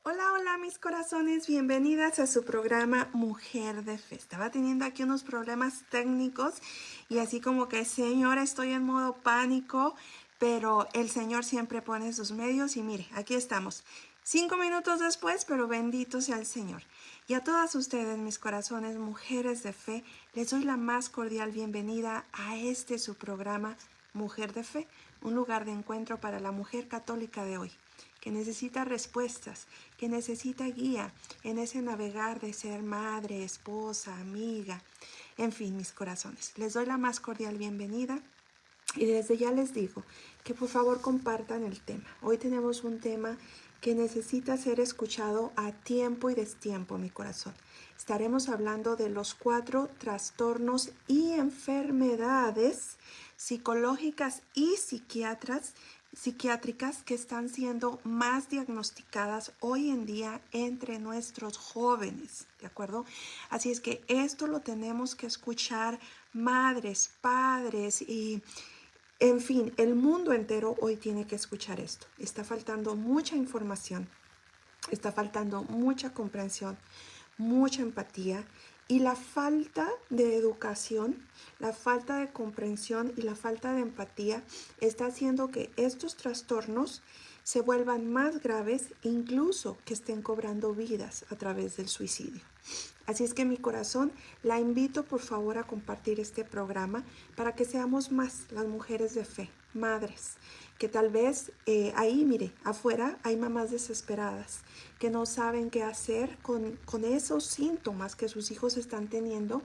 Hola, hola mis corazones, bienvenidas a su programa Mujer de Fe. Estaba teniendo aquí unos problemas técnicos y así como que, Señor, estoy en modo pánico, pero el Señor siempre pone sus medios y mire, aquí estamos. 5 minutos después, pero bendito sea el Señor. Y a todas ustedes, mis corazones, mujeres de fe, les doy la más cordial bienvenida a este su programa Mujer de Fe, un lugar de encuentro para la mujer católica de hoy, que necesita respuestas, que necesita guía en ese navegar de ser madre, esposa, amiga, en fin, mis corazones. Les doy la más cordial bienvenida y desde ya les digo que por favor compartan el tema. Hoy tenemos un tema que necesita ser escuchado a tiempo y destiempo, mi corazón. Estaremos hablando de los 4 trastornos y enfermedades psicológicas y psiquiátricas que están siendo más diagnosticadas hoy en día entre nuestros jóvenes, ¿de acuerdo? Así es que esto lo tenemos que escuchar madres, padres y en fin, el mundo entero hoy tiene que escuchar esto. Está faltando mucha información, está faltando mucha comprensión, mucha empatía y la falta de educación, la falta de comprensión y la falta de empatía está haciendo que estos trastornos se vuelvan más graves, incluso que estén cobrando vidas a través del suicidio. Así es que mi corazón, la invito por favor a compartir este programa para que seamos más las mujeres de fe, madres, que tal vez ahí, mire, afuera hay mamás desesperadas que no saben qué hacer con esos síntomas que sus hijos están teniendo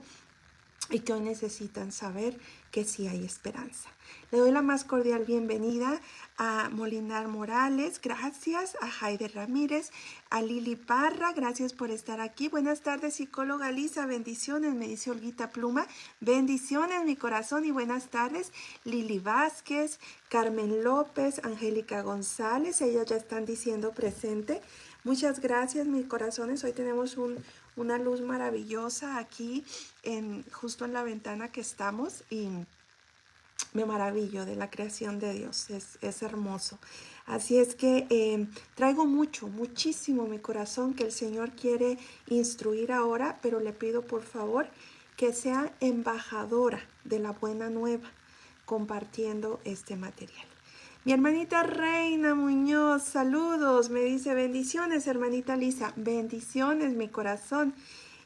y que hoy necesitan saber que sí hay esperanza. Le doy la más cordial bienvenida a Molinar Morales, gracias, a Jaide Ramírez, a Lili Parra, gracias por estar aquí. Buenas tardes, psicóloga Lisa, bendiciones, me dice Olguita Pluma, bendiciones mi corazón y buenas tardes, Lili Vázquez, Carmen López, Angélica González, ellas ya están diciendo presente. Muchas gracias, mis corazones. Hoy tenemos una luz maravillosa aquí, justo en la ventana que estamos y me maravillo de la creación de Dios. Es hermoso. Así es que traigo muchísimo mi corazón que el Señor quiere instruir ahora, pero le pido por favor que sea embajadora de la buena nueva compartiendo este material. Mi hermanita Reina Muñoz, saludos, me dice bendiciones, hermanita Lisa, bendiciones, mi corazón.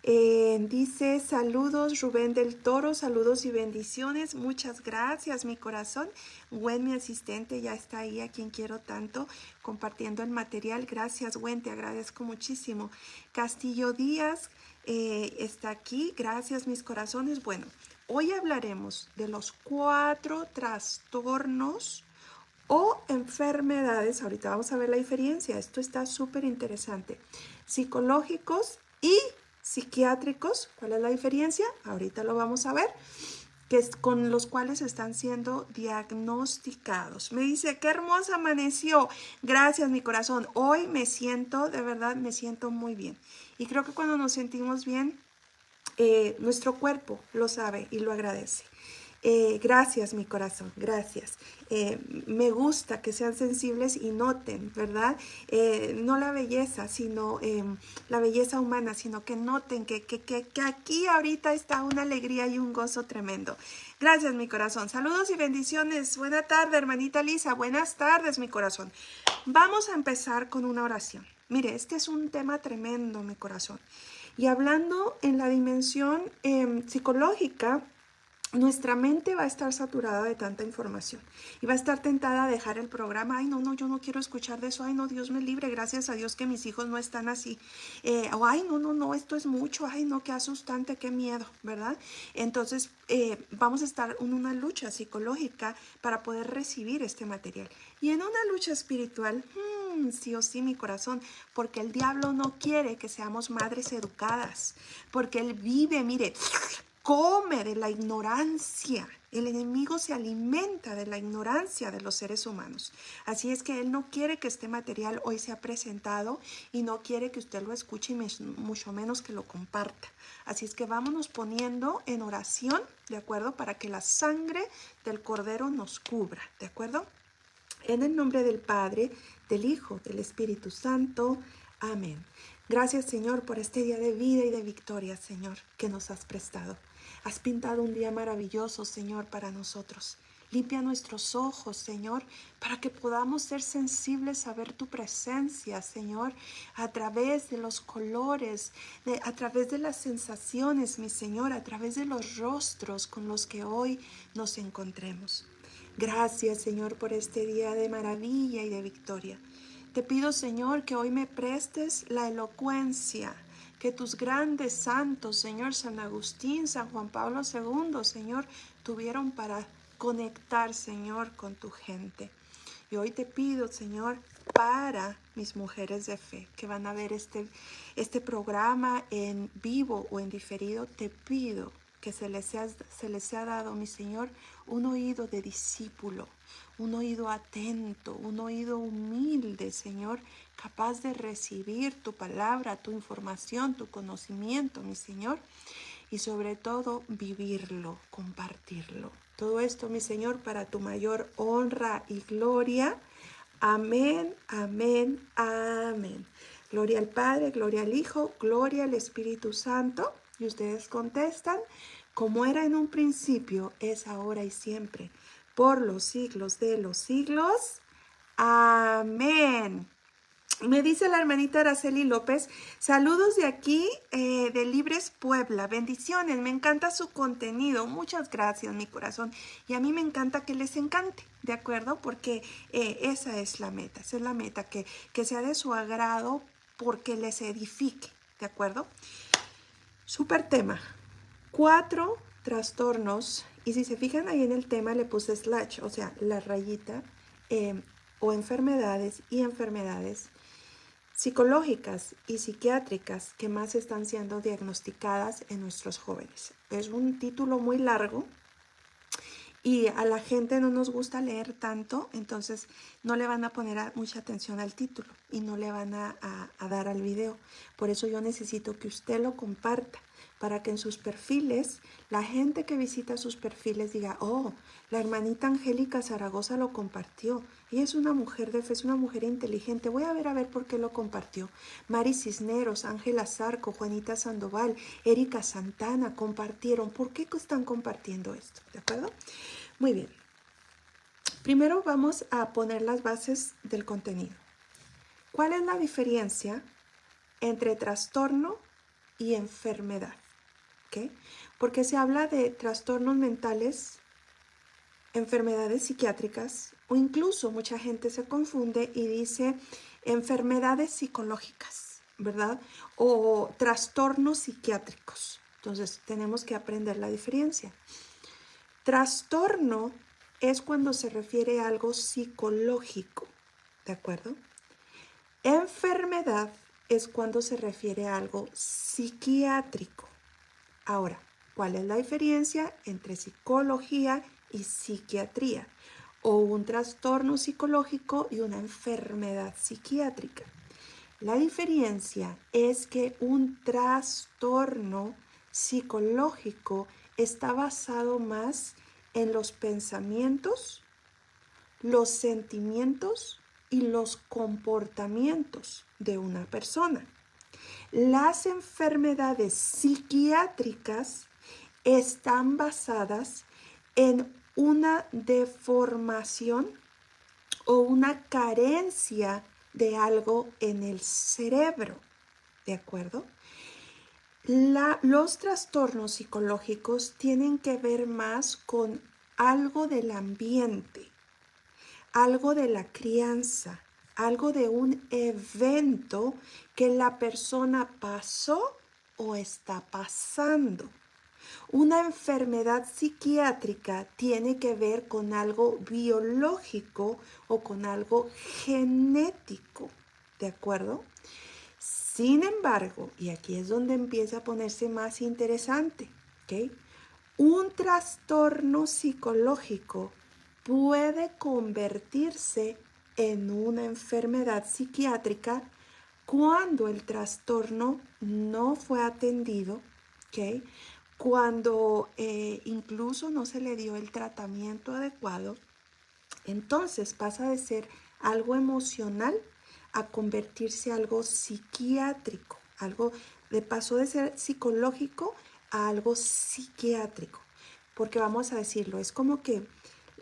Dice saludos Rubén del Toro, saludos y bendiciones, muchas gracias, mi corazón. Gwen, mi asistente, ya está ahí, a quien quiero tanto, compartiendo el material. Gracias, Gwen, te agradezco muchísimo. Castillo Díaz está aquí, gracias, mis corazones. Bueno, hoy hablaremos de los 4 trastornos o enfermedades, ahorita vamos a ver la diferencia, esto está súper interesante, psicológicos y psiquiátricos. ¿Cuál es la diferencia? Ahorita lo vamos a ver, que es con los cuales están siendo diagnosticados. Me dice, qué hermosa amaneció. Gracias, mi corazón. Hoy me siento, de verdad, me siento muy bien. Y creo que cuando nos sentimos bien, nuestro cuerpo lo sabe y lo agradece. Gracias, mi corazón, gracias. Me gusta que sean sensibles y noten, ¿verdad? No la belleza, sino la belleza humana, sino que noten que aquí ahorita está una alegría y un gozo tremendo. Gracias, mi corazón. Saludos y bendiciones. Buena tarde, hermanita Lisa. Buenas tardes, mi corazón. Vamos a empezar con una oración. Mire, este es un tema tremendo, mi corazón. Y hablando en la dimensión psicológica, nuestra mente va a estar saturada de tanta información y va a estar tentada a dejar el programa. Ay, no, yo no quiero escuchar de eso. Ay, no, Dios me libre. Gracias a Dios que mis hijos no están así. Ay, no, esto es mucho. Ay, no, qué asustante, qué miedo, ¿verdad? Entonces, vamos a estar en una lucha psicológica para poder recibir este material. Y en una lucha espiritual, sí o sí, mi corazón, porque el diablo no quiere que seamos madres educadas, porque él vive, mire, come de la ignorancia. El enemigo se alimenta de la ignorancia de los seres humanos. Así es que él no quiere que este material hoy sea presentado y no quiere que usted lo escuche y mucho menos que lo comparta. Así es que vámonos poniendo en oración, ¿de acuerdo? Para que la sangre del Cordero nos cubra, ¿de acuerdo? En el nombre del Padre, del Hijo, del Espíritu Santo. Amén. Gracias, Señor, por este día de vida y de victoria, Señor, que nos has prestado. Has pintado un día maravilloso, Señor, para nosotros. Limpia nuestros ojos, Señor, para que podamos ser sensibles a ver tu presencia, Señor, a través de los colores, a través de las sensaciones, mi Señor, a través de los rostros con los que hoy nos encontremos. Gracias, Señor, por este día de maravilla y de victoria. Te pido, Señor, que hoy me prestes la elocuencia que tus grandes santos, Señor, San Agustín, San Juan Pablo II, Señor, tuvieron para conectar, Señor, con tu gente. Y hoy te pido, Señor, para mis mujeres de fe que van a ver este programa en vivo o en diferido, te pido que se les sea dado, mi Señor, un oído de discípulo, un oído atento, un oído humilde, Señor, capaz de recibir tu palabra, tu información, tu conocimiento, mi Señor, y sobre todo vivirlo, compartirlo. Todo esto, mi Señor, para tu mayor honra y gloria. Amén, amén, amén. Gloria al Padre, gloria al Hijo, gloria al Espíritu Santo. Y ustedes contestan, como era en un principio, es ahora y siempre, por los siglos de los siglos. Amén. Me dice la hermanita Araceli López, saludos de aquí, de Libres Puebla, bendiciones, me encanta su contenido, muchas gracias mi corazón, y a mí me encanta que les encante, ¿de acuerdo? Porque esa es la meta, que sea de su agrado porque les edifique, ¿de acuerdo? Súper tema, 4 trastornos, y si se fijan ahí en el tema le puse slash, o sea, la rayita, o enfermedades y enfermedades psicológicas y psiquiátricas que más están siendo diagnosticadas en nuestros jóvenes. Es un título muy largo y a la gente no nos gusta leer tanto, entonces no le van a poner mucha atención al título y no le van a dar al video. Por eso yo necesito que usted lo comparta para que en sus perfiles, la gente que visita sus perfiles diga, oh, la hermanita Angélica Zaragoza lo compartió. Ella es una mujer de fe, es una mujer inteligente. Voy a ver por qué lo compartió. Mari Cisneros, Ángela Zarco, Juanita Sandoval, Erika Santana compartieron. ¿Por qué están compartiendo esto? ¿De acuerdo? Muy bien. Primero vamos a poner las bases del contenido. ¿Cuál es la diferencia entre trastorno y enfermedad? ¿Okay? Porque se habla de trastornos mentales, enfermedades psiquiátricas, o incluso mucha gente se confunde y dice enfermedades psicológicas, ¿verdad? O trastornos psiquiátricos. Entonces tenemos que aprender la diferencia. Trastorno es cuando se refiere a algo psicológico, ¿de acuerdo? Enfermedad es cuando se refiere a algo psiquiátrico. Ahora, ¿cuál es la diferencia entre psicología y psiquiatría? O un trastorno psicológico y una enfermedad psiquiátrica. La diferencia es que un trastorno psicológico está basado más en los pensamientos, los sentimientos y los comportamientos de una persona. Las enfermedades psiquiátricas están basadas en una deformación o una carencia de algo en el cerebro, ¿de acuerdo? Los trastornos psicológicos tienen que ver más con algo del ambiente, algo de la crianza, algo de un evento que la persona pasó o está pasando. Una enfermedad psiquiátrica tiene que ver con algo biológico o con algo genético, ¿de acuerdo? Sin embargo, y aquí es donde empieza a ponerse más interesante, ¿ok? Un trastorno psicológico puede convertirse en una enfermedad psiquiátrica cuando el trastorno no fue atendido, ¿ok? Cuando incluso no se le dio el tratamiento adecuado, entonces pasa de ser algo emocional a convertirse en algo psiquiátrico, algo pasó de ser psicológico a algo psiquiátrico, porque vamos a decirlo, es como que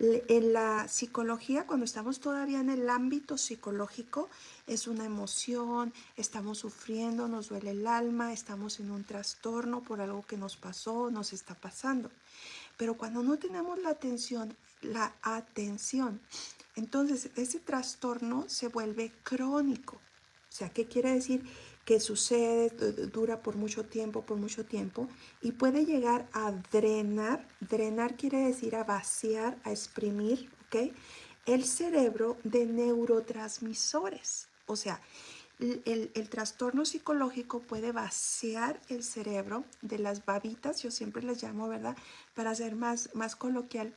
en la psicología, cuando estamos todavía en el ámbito psicológico, es una emoción, estamos sufriendo, nos duele el alma, estamos en un trastorno por algo que nos pasó, nos está pasando. Pero cuando no tenemos la atención, entonces ese trastorno se vuelve crónico. O sea, ¿qué quiere decir? Que sucede, dura por mucho tiempo, y puede llegar a drenar. Drenar quiere decir a vaciar, a exprimir, ¿ok? El cerebro de neurotransmisores. O sea, el trastorno psicológico puede vaciar el cerebro de las babitas, yo siempre les llamo, ¿verdad? Para ser más coloquial,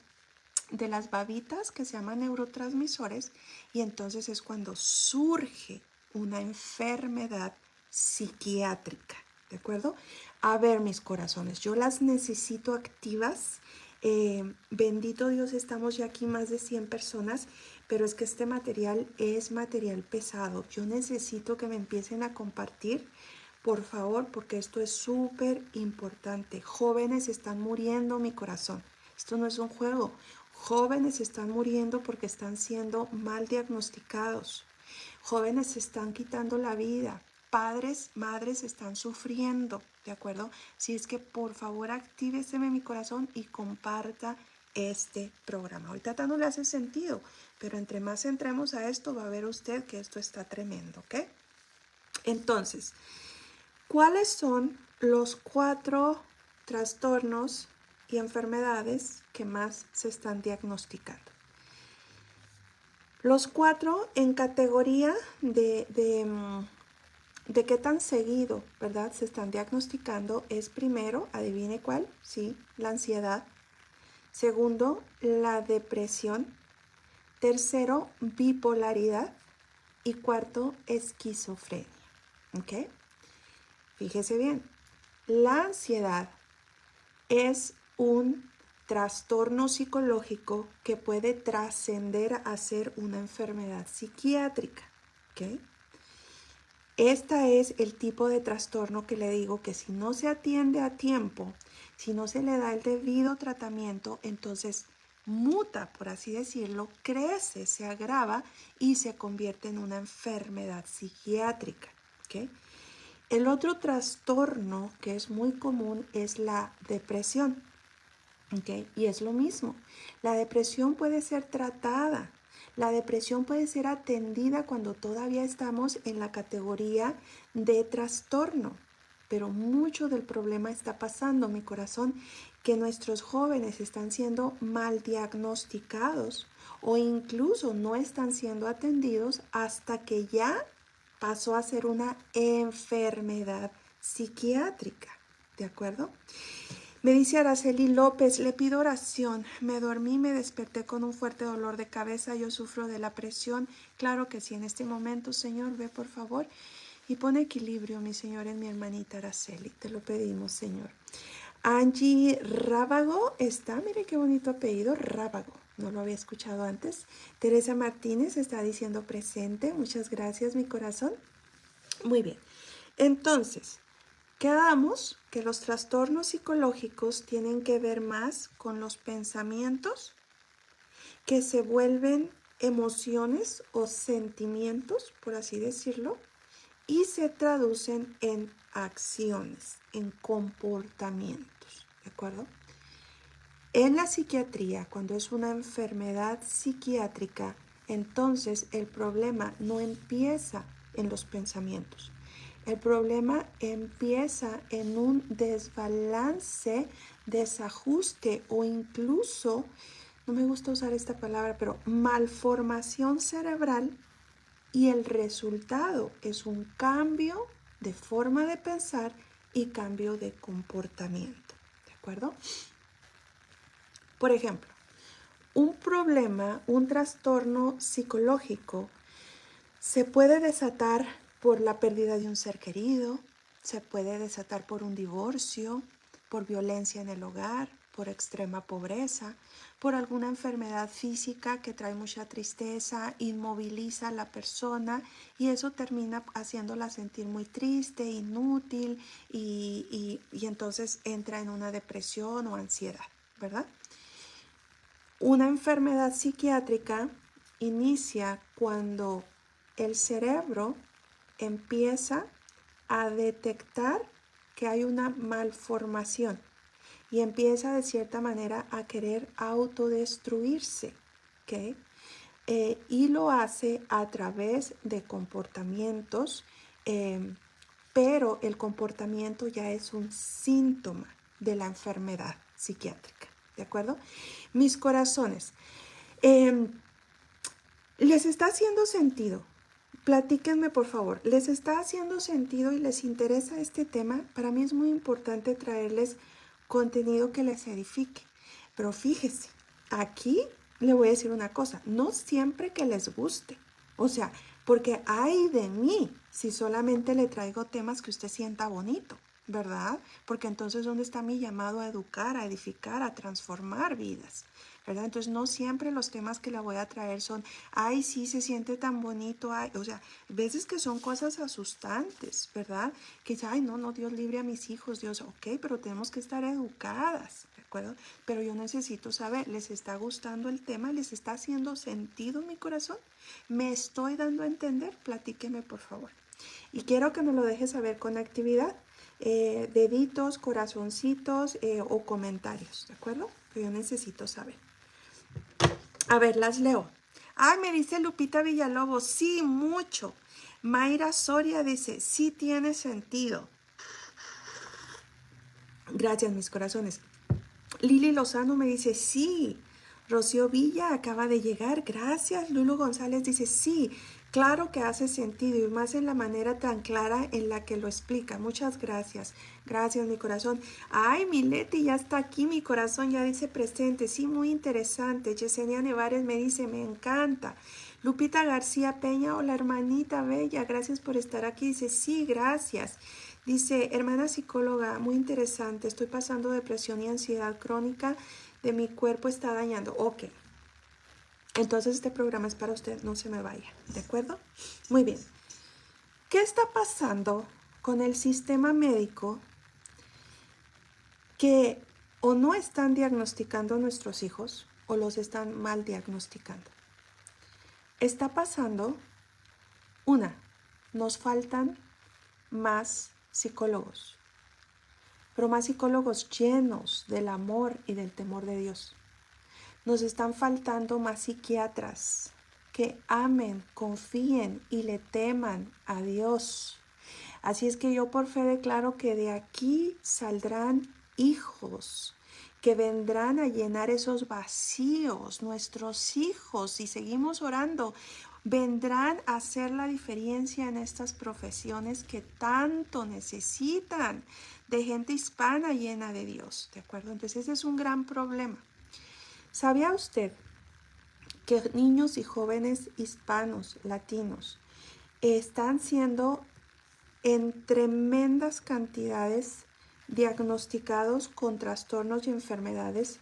de las babitas que se llaman neurotransmisores, y entonces es cuando surge una enfermedad psiquiátrica, ¿de acuerdo? A ver, mis corazones, yo las necesito activas. Bendito Dios, estamos ya aquí más de 100 personas, pero es que este material es material pesado. Yo necesito que me empiecen a compartir, por favor, porque esto es súper importante. Jóvenes están muriendo, mi corazón. Esto no es un juego. Jóvenes están muriendo porque están siendo mal diagnosticados. Jóvenes se están quitando la vida. Padres, madres están sufriendo, ¿de acuerdo? Si es que por favor actívese mi corazón y comparta este programa. Ahorita no le hace sentido, pero entre más entremos a esto va a ver usted que esto está tremendo, ¿ok? Entonces, ¿cuáles son los 4 trastornos y enfermedades que más se están diagnosticando? Los 4 en categoría de qué tan seguido, ¿verdad? Se están diagnosticando es primero, adivine cuál, sí, la ansiedad. Segundo, la depresión. Tercero, bipolaridad. Y cuarto, esquizofrenia. ¿Ok? Fíjese bien, la ansiedad es un trastorno psicológico que puede trascender a ser una enfermedad psiquiátrica. ¿Ok? Este es el tipo de trastorno que le digo que si no se atiende a tiempo, si no se le da el debido tratamiento, entonces muta, por así decirlo, crece, se agrava y se convierte en una enfermedad psiquiátrica. ¿Okay? El otro trastorno que es muy común es la depresión. ¿Okay? Y es lo mismo. La depresión puede ser tratada. La depresión puede ser atendida cuando todavía estamos en la categoría de trastorno. Pero mucho del problema está pasando, mi corazón, que nuestros jóvenes están siendo mal diagnosticados o incluso no están siendo atendidos hasta que ya pasó a ser una enfermedad psiquiátrica. ¿De acuerdo? Me dice Araceli López, le pido oración. Me dormí, me desperté con un fuerte dolor de cabeza. Yo sufro de la presión. Claro que sí, en este momento, Señor, ve por favor y pon equilibrio, mi Señor, en mi hermanita Araceli. Te lo pedimos, Señor. Angie Rábago está, mire qué bonito apellido, Rábago. No lo había escuchado antes. Teresa Martínez está diciendo presente. Muchas gracias, mi corazón. Muy bien. Entonces, quedamos que los trastornos psicológicos tienen que ver más con los pensamientos que se vuelven emociones o sentimientos, por así decirlo, y se traducen en acciones, en comportamientos, ¿de acuerdo? En la psiquiatría, cuando es una enfermedad psiquiátrica, entonces el problema no empieza en los pensamientos. El problema empieza en un desbalance, desajuste o incluso, no me gusta usar esta palabra, pero malformación cerebral, y el resultado es un cambio de forma de pensar y cambio de comportamiento. ¿De acuerdo? Por ejemplo, un problema, un trastorno psicológico se puede desatar por la pérdida de un ser querido, se puede desatar por un divorcio, por violencia en el hogar, por extrema pobreza, por alguna enfermedad física que trae mucha tristeza, inmoviliza a la persona y eso termina haciéndola sentir muy triste, inútil y entonces entra en una depresión o ansiedad, ¿verdad? Una enfermedad psiquiátrica inicia cuando el cerebro empieza a detectar que hay una malformación y empieza de cierta manera a querer autodestruirse, ¿ok? Y lo hace a través de comportamientos, pero el comportamiento ya es un síntoma de la enfermedad psiquiátrica, ¿de acuerdo? Mis corazones, ¿les está haciendo sentido? Platíquenme por favor, ¿les está haciendo sentido y les interesa este tema? Para mí es muy importante traerles contenido que les edifique. Pero fíjese, aquí le voy a decir una cosa, no siempre que les guste. O sea, porque ay de mí si solamente le traigo temas que usted sienta bonito, ¿verdad? Porque entonces, ¿dónde está mi llamado a educar, a edificar, a transformar vidas? ¿Verdad? Entonces no siempre los temas que le voy a traer son, ay, sí, se siente tan bonito, ay, o sea, veces que son cosas asustantes, ¿verdad? Que dice, ay, no, Dios libre a mis hijos, Dios, ok, pero tenemos que estar educadas, ¿de acuerdo? Pero yo necesito saber, ¿les está gustando el tema? ¿Les está haciendo sentido mi corazón? ¿Me estoy dando a entender? Platíqueme, por favor. Y quiero que me lo dejes saber con actividad, deditos, corazoncitos o comentarios, ¿de acuerdo? Pero yo necesito saber. A ver, las leo. Ay, me dice Lupita Villalobos, sí, mucho. Mayra Soria dice, sí tiene sentido. Gracias, mis corazones. Lili Lozano me dice, sí. Rocío Villa acaba de llegar, gracias. Lulu González dice, sí, claro que hace sentido y más en la manera tan clara en la que lo explica. Muchas gracias. Gracias, mi corazón. Ay, mi Leti ya está aquí, mi corazón ya dice presente. Sí, muy interesante. Yesenia Nevares me dice, me encanta. Lupita García Peña, hola hermanita bella, gracias por estar aquí. Dice, sí, gracias. Dice, hermana psicóloga, muy interesante, estoy pasando depresión y ansiedad crónica, de mi cuerpo está dañando. Ok, entonces este programa es para usted, no se me vaya, ¿de acuerdo? Muy bien. ¿Qué está pasando con el sistema médico que o no están diagnosticando a nuestros hijos o los están mal diagnosticando? Está pasando, nos faltan más psicólogos, pero más psicólogos llenos del amor y del temor de Dios. Nos están faltando más psiquiatras que amen, confíen y le teman a Dios. Así es que yo por fe declaro que de aquí saldrán hijos que vendrán a llenar esos vacíos. Nuestros hijos, si seguimos orando, vendrán a hacer la diferencia en estas profesiones que tanto necesitan de gente hispana llena de Dios, ¿de acuerdo? Entonces ese es un gran problema. ¿Sabía usted que niños y jóvenes hispanos, latinos, están siendo en tremendas cantidades diagnosticados con trastornos y enfermedades?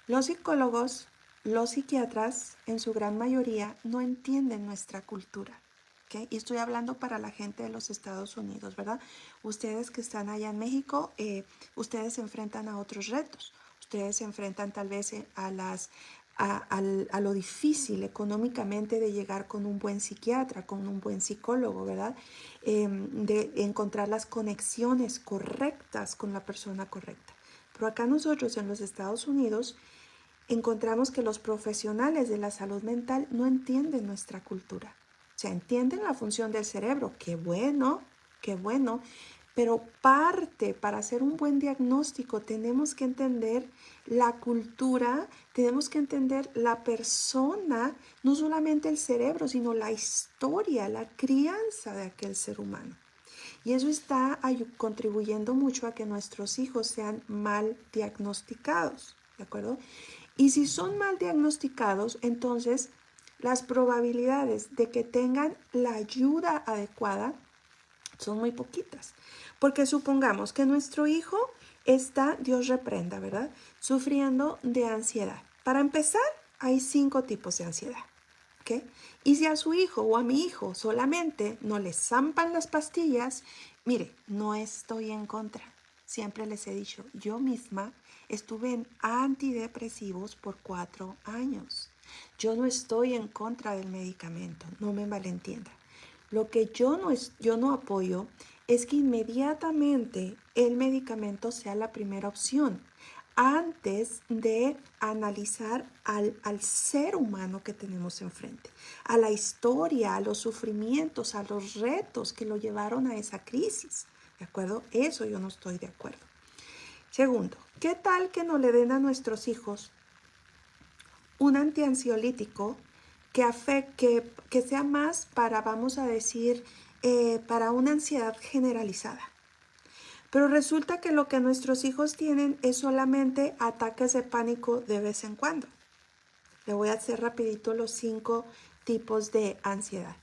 Los psicólogos, los psiquiatras, en su gran mayoría, no entienden nuestra cultura. ¿Okay? Y estoy hablando para la gente de los Estados Unidos, ¿verdad? Ustedes que están allá en México, ustedes se enfrentan a otros retos. Ustedes se enfrentan tal vez a lo difícil económicamente de llegar con un buen psiquiatra, con un buen psicólogo, ¿verdad? De encontrar las conexiones correctas con la persona correcta. Pero acá nosotros en los Estados Unidos encontramos que los profesionales de la salud mental no entienden nuestra cultura. O sea, entienden la función del cerebro, qué bueno, pero para hacer un buen diagnóstico tenemos que entender la cultura, tenemos que entender la persona, no solamente el cerebro, sino la historia, la crianza de aquel ser humano. Y eso está contribuyendo mucho a que nuestros hijos sean mal diagnosticados, ¿de acuerdo? Y si son mal diagnosticados, entonces las probabilidades de que tengan la ayuda adecuada son muy poquitas. Porque supongamos que nuestro hijo está, Dios reprenda, ¿verdad? Sufriendo de ansiedad. Para empezar, hay 5 tipos de ansiedad. ¿Okay? Y si a su hijo o a mi hijo solamente no le zampan las pastillas, mire, no estoy en contra. Siempre les he dicho, yo misma estuve en antidepresivos por 4 años. Yo no estoy en contra del medicamento, no me malentienda. Lo que yo no apoyo es que inmediatamente el medicamento sea la primera opción antes de analizar al ser humano que tenemos enfrente, a la historia, a los sufrimientos, a los retos que lo llevaron a esa crisis. ¿De acuerdo? Eso yo no estoy de acuerdo. Segundo, ¿qué tal que no le den a nuestros hijos un antiansiolítico que sea más para, vamos a decir, para una ansiedad generalizada? Pero resulta que lo que nuestros hijos tienen es solamente ataques de pánico de vez en cuando. Le voy a hacer rapidito los 5 tipos de ansiedad.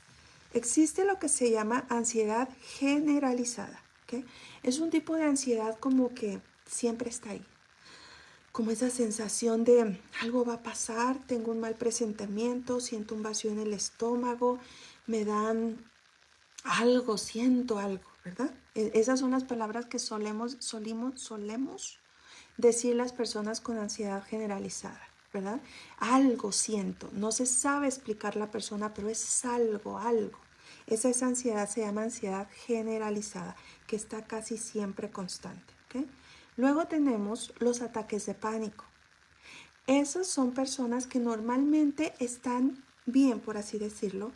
Existe lo que se llama ansiedad generalizada, ¿okay? Es un tipo de ansiedad como que siempre está ahí. Como esa sensación de algo va a pasar, tengo un mal presentimiento, siento un vacío en el estómago, me dan algo, siento algo, ¿verdad? Esas son las palabras que solemos decir las personas con ansiedad generalizada, ¿verdad? Algo siento, no se sabe explicar la persona, pero es algo. Esa ansiedad se llama ansiedad generalizada, que está casi siempre constante, ¿ok? Luego tenemos los ataques de pánico. Esas son personas que normalmente están bien, por así decirlo,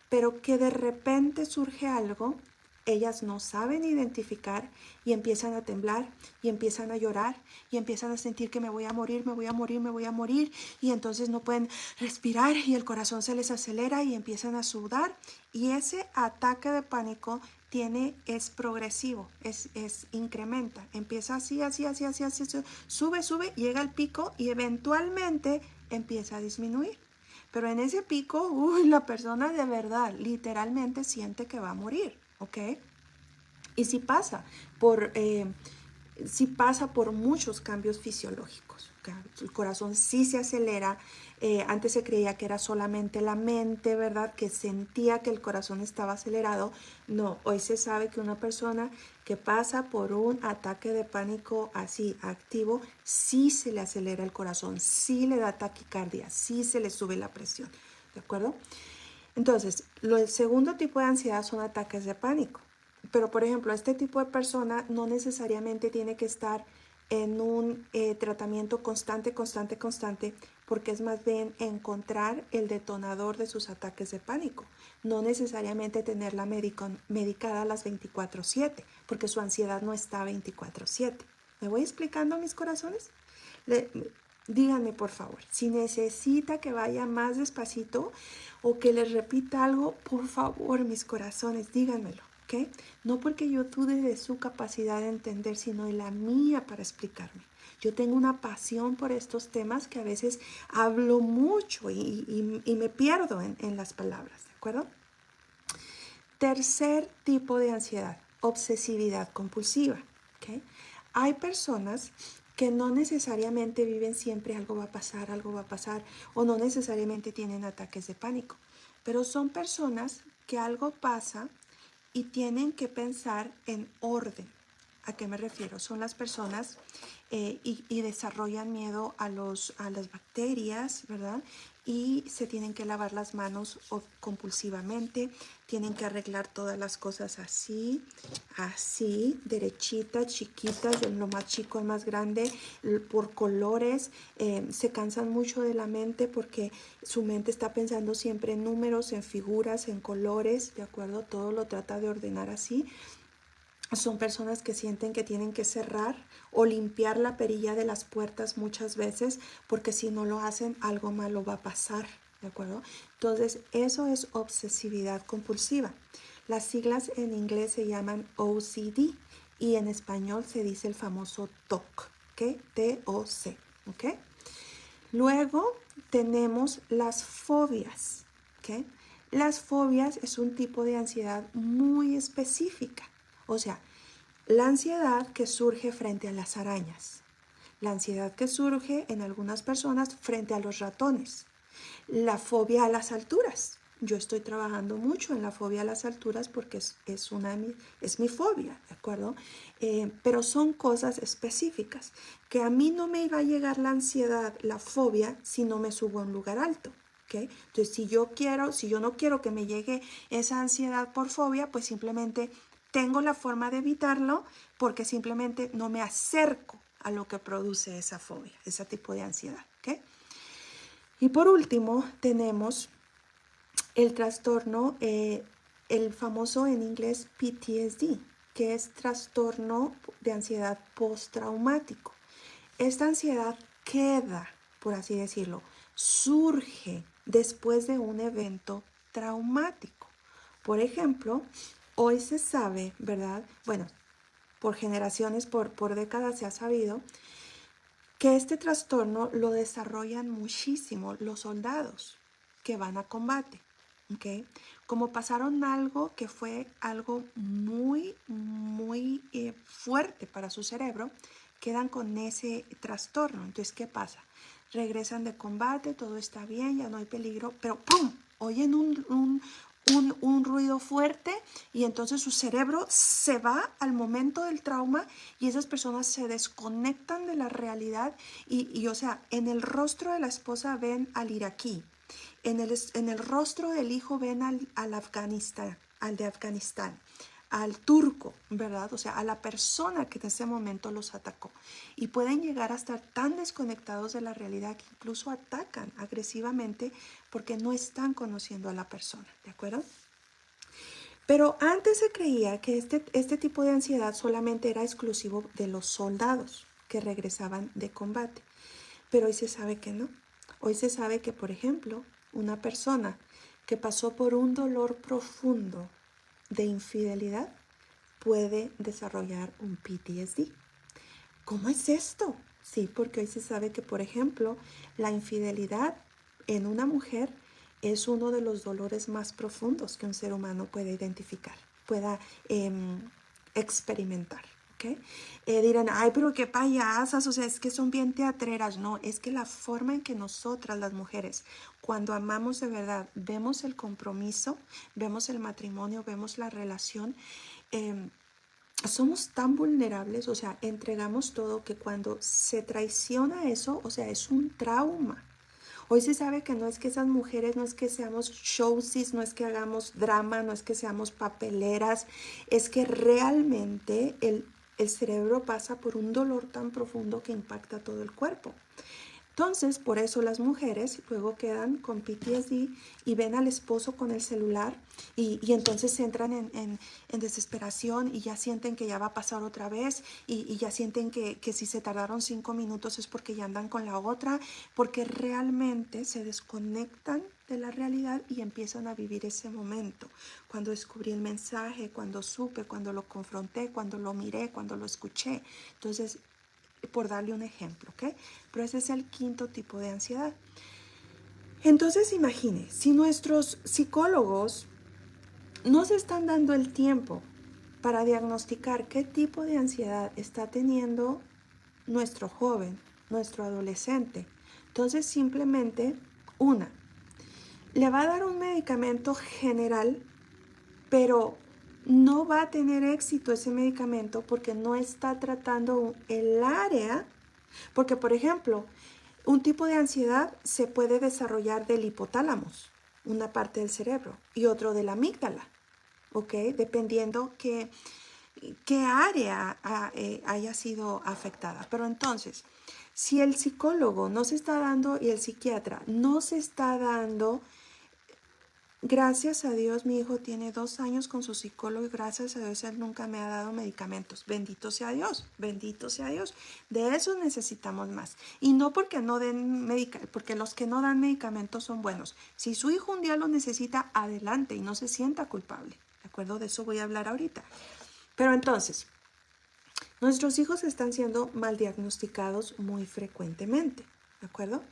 pero que de repente surge algo, ellas no saben identificar y empiezan a temblar y empiezan a llorar y empiezan a sentir que me voy a morir y entonces no pueden respirar y el corazón se les acelera y empiezan a sudar y ese ataque de pánico es progresivo, incrementa, empieza así, sube, llega al pico y eventualmente empieza a disminuir. Pero en ese pico, la persona de verdad, literalmente siente que va a morir, ¿ok? Y si pasa por muchos cambios fisiológicos. ¿Okay? El corazón sí se acelera. Antes se creía que era solamente la mente, ¿verdad? Que sentía que el corazón estaba acelerado. No, hoy se sabe que una persona que pasa por un ataque de pánico así activo, sí se le acelera el corazón, sí le da taquicardia, sí se le sube la presión. ¿De acuerdo? Entonces, el segundo tipo de ansiedad son ataques de pánico. Pero, por ejemplo, este tipo de persona no necesariamente tiene que estar en un tratamiento constante, porque es más bien encontrar el detonador de sus ataques de pánico. No necesariamente tenerla medicada a las 24/7, porque su ansiedad no está 24/7. ¿Me voy explicando, mis corazones? Díganme, por favor, si necesita que vaya más despacito o que les repita algo, por favor, mis corazones, díganmelo, ¿ok? No porque yo dude de su capacidad de entender, sino de la mía para explicarme. Yo tengo una pasión por estos temas que a veces hablo mucho y me pierdo en las palabras, ¿de acuerdo? Tercer tipo de ansiedad, obsesividad compulsiva, ¿ok? Hay personas que no necesariamente viven siempre algo va a pasar, o no necesariamente tienen ataques de pánico, pero son personas que algo pasa y tienen que pensar en orden. ¿A qué me refiero? Son las personas y desarrollan miedo a las bacterias, ¿verdad? Y se tienen que lavar las manos compulsivamente, tienen que arreglar todas las cosas así, derechitas, chiquitas, de lo más chico al más grande, por colores. Se cansan mucho de la mente porque su mente está pensando siempre en números, en figuras, en colores, ¿de acuerdo? Todo lo trata de ordenar así. Son personas que sienten que tienen que cerrar o limpiar la perilla de las puertas muchas veces porque si no lo hacen algo malo va a pasar, ¿de acuerdo? Entonces eso es obsesividad compulsiva. Las siglas en inglés se llaman OCD y en español se dice el famoso TOC, ¿ok? T-O-C, ¿ok? Luego tenemos las fobias, ¿ok? Las fobias es un tipo de ansiedad muy específica. O sea, La ansiedad que surge frente a las arañas. La ansiedad que surge en algunas personas frente a los ratones. La fobia a las alturas. Yo estoy trabajando mucho en la fobia a las alturas porque es mi fobia, ¿de acuerdo? Pero son cosas específicas que a mí no me iba a llegar la ansiedad, la fobia, si no me subo a un lugar alto. ¿Okay? Entonces, si yo no quiero que me llegue esa ansiedad por fobia, pues simplemente tengo la forma de evitarlo porque simplemente no me acerco a lo que produce esa fobia, ese tipo de ansiedad. ¿Okay? Y por último, tenemos el trastorno, el famoso en inglés PTSD, que es trastorno de ansiedad postraumático. Esta ansiedad queda, por así decirlo, surge después de un evento traumático. Por ejemplo, hoy se sabe, ¿verdad? Bueno, por generaciones, por décadas se ha sabido que este trastorno lo desarrollan muchísimo los soldados que van a combate. ¿Okay? Como pasaron algo que fue algo muy fuerte para su cerebro, quedan con ese trastorno. Entonces, ¿qué pasa? Regresan de combate, todo está bien, ya no hay peligro, pero ¡pum! Oyen un ruido fuerte y entonces su cerebro se va al momento del trauma y esas personas se desconectan de la realidad o sea, en el rostro de la esposa ven al iraquí, en el rostro del hijo ven al Afganistán, al de Afganistán, al turco, ¿verdad? O sea, a la persona que en ese momento los atacó. Y pueden llegar a estar tan desconectados de la realidad que incluso atacan agresivamente porque no están conociendo a la persona, ¿de acuerdo? Pero antes se creía que este tipo de ansiedad solamente era exclusivo de los soldados que regresaban de combate. Pero hoy se sabe que no. Hoy se sabe que, por ejemplo, una persona que pasó por un dolor profundo de infidelidad puede desarrollar un PTSD. ¿Cómo es esto? Sí, porque hoy se sabe que, por ejemplo, la infidelidad en una mujer es uno de los dolores más profundos que un ser humano puede identificar, pueda experimentar. ¿Okay? Dirán, ay, pero qué payasas, o sea, es que son bien teatreras. No, es que la forma en que nosotras las mujeres, cuando amamos de verdad, vemos el compromiso, vemos el matrimonio, vemos la relación, somos tan vulnerables, o sea, entregamos todo que cuando se traiciona eso, o sea, es un trauma. Hoy se sabe que no es que esas mujeres, no es que seamos showsis, no es que hagamos drama, no es que seamos papeleras, es que realmente el cerebro pasa por un dolor tan profundo que impacta todo el cuerpo. Entonces, por eso las mujeres luego quedan con PTSD y ven al esposo con el celular y entonces entran en desesperación y ya sienten que ya va a pasar otra vez y ya sienten que si se tardaron 5 minutos es porque ya andan con la otra, porque realmente se desconectan de la realidad y empiezan a vivir ese momento. Cuando descubrí el mensaje, cuando supe, cuando lo confronté, cuando lo miré, cuando lo escuché. Entonces, por darle un ejemplo, ¿ok? Pero ese es el quinto tipo de ansiedad. Entonces imagine, si nuestros psicólogos no se están dando el tiempo para diagnosticar qué tipo de ansiedad está teniendo nuestro joven, nuestro adolescente, entonces simplemente le va a dar un medicamento general, pero no va a tener éxito ese medicamento porque no está tratando el área. Porque, por ejemplo, un tipo de ansiedad se puede desarrollar del hipotálamo, una parte del cerebro, y otro de la amígdala, ¿ok? Dependiendo qué área haya sido afectada. Pero entonces, si el psicólogo no se está dando y el psiquiatra no se está dando. Gracias a Dios, mi hijo tiene 2 años con su psicólogo y gracias a Dios él nunca me ha dado medicamentos. Bendito sea Dios, bendito sea Dios. De eso necesitamos más. Y no porque no den porque los que no dan medicamentos son buenos. Si su hijo un día lo necesita, adelante y no se sienta culpable. ¿De acuerdo? De eso voy a hablar ahorita. Pero entonces, nuestros hijos están siendo mal diagnosticados muy frecuentemente. ¿De acuerdo?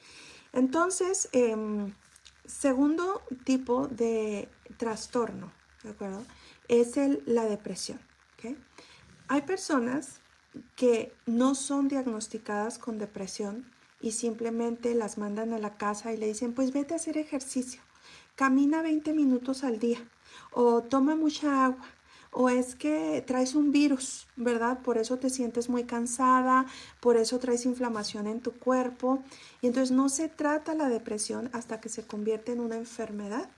Entonces, segundo tipo de trastorno, ¿de acuerdo? Es la depresión, ¿ok? Hay personas que no son diagnosticadas con depresión y simplemente las mandan a la casa y le dicen, pues vete a hacer ejercicio, camina 20 minutos al día o toma mucha agua. O es que traes un virus, ¿verdad? Por eso te sientes muy cansada, por eso traes inflamación en tu cuerpo. Y entonces no se trata la depresión hasta que se convierte en una enfermedad.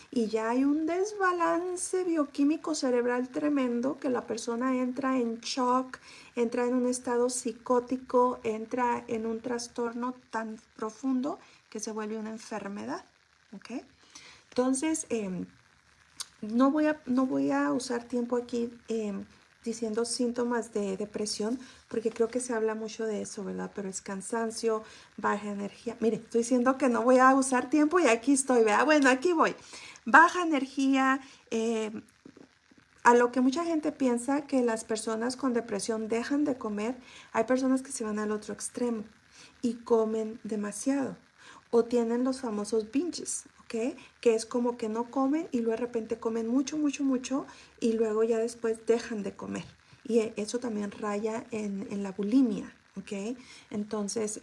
Y ya hay un desbalance bioquímico cerebral tremendo que la persona entra en shock, entra en un estado psicótico, entra en un trastorno tan profundo que se vuelve una enfermedad. ¿Ok? Entonces, no voy a usar tiempo aquí diciendo síntomas de depresión, porque creo que se habla mucho de eso, ¿verdad? Pero es cansancio, baja energía. Mire, estoy diciendo que no voy a usar tiempo y aquí estoy, ¿verdad? Bueno, aquí voy. Baja energía, a lo que mucha gente piensa que las personas con depresión dejan de comer, hay personas que se van al otro extremo y comen demasiado o tienen los famosos binges, ¿ok? Que es como que no comen y luego de repente comen mucho, mucho, mucho y luego ya después dejan de comer. Y eso también raya en la bulimia, ¿ok? Entonces,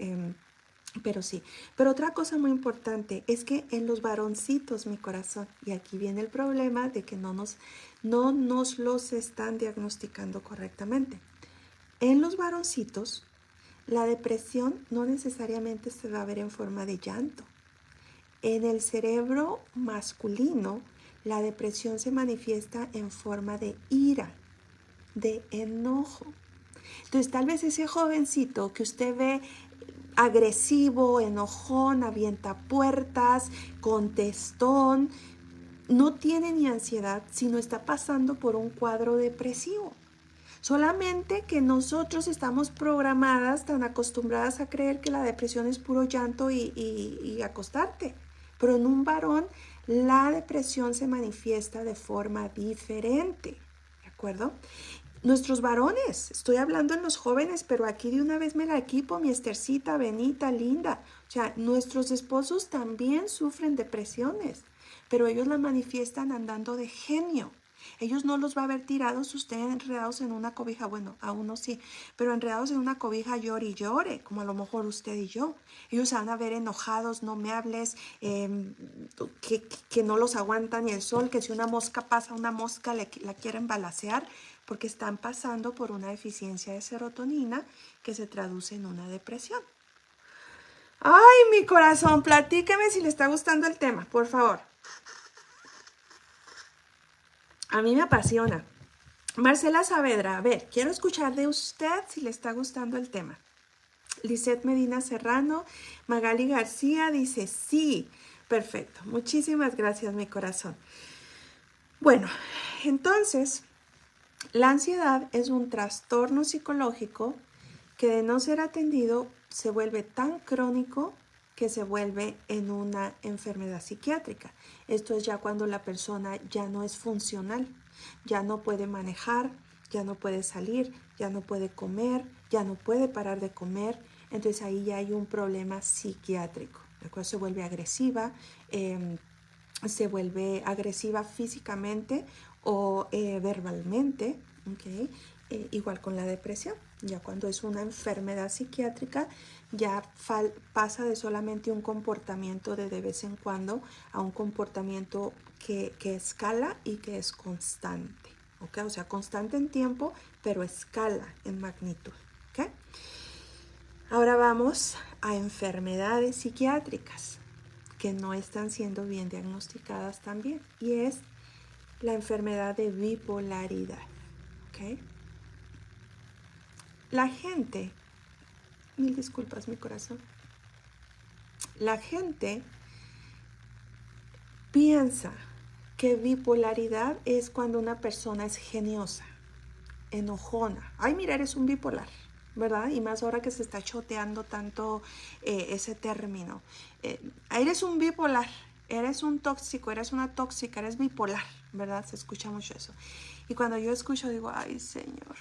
pero sí, pero otra cosa muy importante es que en los varoncitos, mi corazón, y aquí viene el problema de que no nos los están diagnosticando correctamente. En los varoncitos, la depresión no necesariamente se va a ver en forma de llanto. En el cerebro masculino, la depresión se manifiesta en forma de ira, de enojo. Entonces, tal vez ese jovencito que usted ve agresivo, enojón, avienta puertas, contestón, no tiene ni ansiedad, sino está pasando por un cuadro depresivo. Solamente que nosotros estamos programadas, tan acostumbradas a creer que la depresión es puro llanto y acostarte. Pero en un varón la depresión se manifiesta de forma diferente, ¿de acuerdo? Nuestros varones, estoy hablando en los jóvenes, pero aquí de una vez me la equipo, mi Estercita, Benita, linda. O sea, nuestros esposos también sufren depresiones, pero ellos la manifiestan andando de genio. Ellos no los va a ver tirados, ustedes enredados en una cobija, bueno, a uno sí, pero enredados en una cobija llore y llore, como a lo mejor usted y yo. Ellos se van a ver enojados, no me hables, que no los aguanta ni el sol, que si una mosca pasa, una mosca la quieren balacear, porque están pasando por una deficiencia de serotonina que se traduce en una depresión. Ay, mi corazón, platíqueme si le está gustando el tema, por favor. A mí me apasiona. Marcela Saavedra, a ver, quiero escuchar de usted si le está gustando el tema. Lisette Medina Serrano, Magali García dice sí. Perfecto, muchísimas gracias, mi corazón. Bueno, entonces, la ansiedad es un trastorno psicológico que de no ser atendido se vuelve tan crónico que se vuelve en una enfermedad psiquiátrica. Esto es ya cuando la persona ya no es funcional, ya no puede manejar, ya no puede salir, ya no puede comer, ya no puede parar de comer. Entonces ahí ya hay un problema psiquiátrico. Después se vuelve agresiva, se vuelve agresiva físicamente o verbalmente, ¿okay? Igual con la depresión. Ya cuando es una enfermedad psiquiátrica, ya pasa de solamente un comportamiento de vez en cuando a un comportamiento que escala y que es constante. ¿Okay? O sea, constante en tiempo, pero escala en magnitud. ¿Okay? Ahora vamos a enfermedades psiquiátricas que no están siendo bien diagnosticadas también, y es la enfermedad de bipolaridad. ¿Okay? La gente, mil disculpas mi corazón, la gente piensa que bipolaridad es cuando una persona es geniosa, enojona. Ay, mira, eres un bipolar, ¿verdad? Y más ahora que se está choteando tanto ese término. Eres un bipolar, eres un tóxico, eres una tóxica, eres bipolar, ¿verdad? Se escucha mucho eso. Y cuando yo escucho digo, ay, Señor,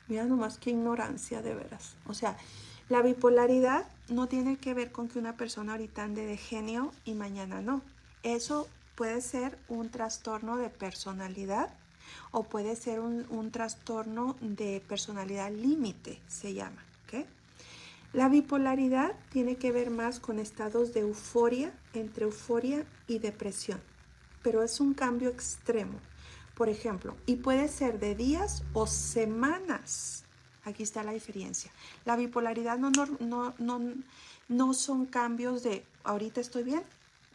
mira nomás qué ignorancia de veras. O sea, la bipolaridad no tiene que ver con que una persona ahorita ande de genio y mañana no. Eso puede ser un trastorno de personalidad o puede ser un trastorno de personalidad límite, se llama. ¿Okay? La bipolaridad tiene que ver más con estados de euforia, entre euforia y depresión, pero es un cambio extremo, por ejemplo, y puede ser de días o semanas. Aquí está la diferencia. La bipolaridad no son cambios de ahorita estoy bien,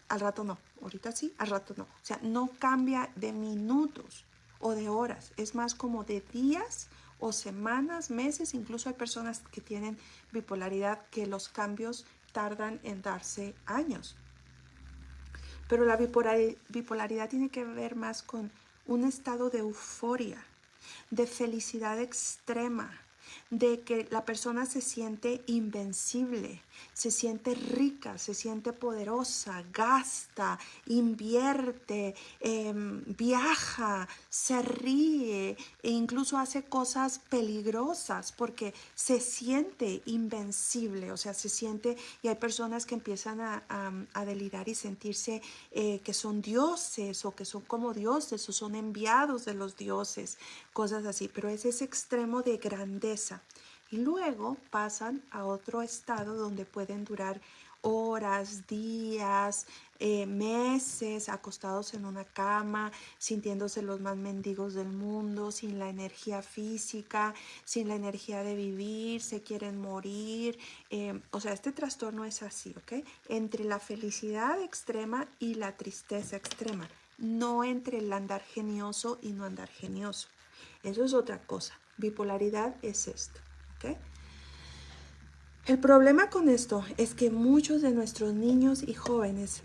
al rato no, ahorita sí, al rato no. O sea, no cambia de minutos o de horas, es más como de días o semanas, meses. Incluso hay personas que tienen bipolaridad que los cambios tardan en darse años. Pero la bipolaridad tiene que ver más con un estado de euforia, de felicidad extrema, de que la persona se siente invencible, se siente rica, se siente poderosa, gasta, invierte, viaja, se ríe e incluso hace cosas peligrosas porque se siente invencible, o sea, se siente, y hay personas que empiezan a delirar y sentirse que son dioses o que son como dioses o son enviados de los dioses, cosas así, pero es ese extremo de grandeza. Y luego pasan a otro estado donde pueden durar horas, días, meses acostados en una cama, sintiéndose los más mendigos del mundo, sin la energía física, sin la energía de vivir, se quieren morir. O sea, este trastorno es así, ¿ok? Entre la felicidad extrema y la tristeza extrema, no entre el andar genioso y no andar genioso. Eso es otra cosa. Bipolaridad es esto, ¿ok? El problema con esto es que muchos de nuestros niños y jóvenes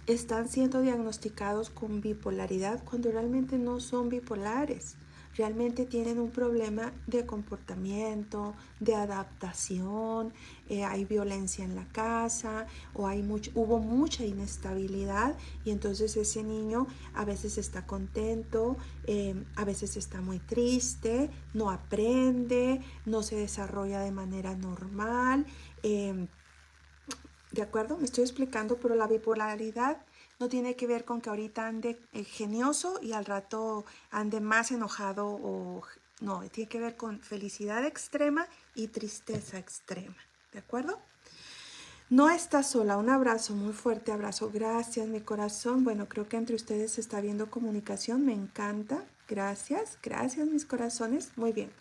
están siendo diagnosticados con bipolaridad cuando realmente no son bipolares. Realmente tienen un problema de comportamiento, de adaptación, hay violencia en la casa o hubo mucha inestabilidad y entonces ese niño a veces está contento, a veces está muy triste, no aprende, no se desarrolla de manera normal. ¿De acuerdo? Me estoy explicando, pero la bipolaridad no tiene que ver con que ahorita ande genioso y al rato ande más enojado o no, tiene que ver con felicidad extrema y tristeza extrema. ¿De acuerdo? No está sola. Un abrazo, muy fuerte abrazo. Gracias, mi corazón. Bueno, creo que entre ustedes se está viendo comunicación. Me encanta. Gracias, gracias, mis corazones. Muy bien.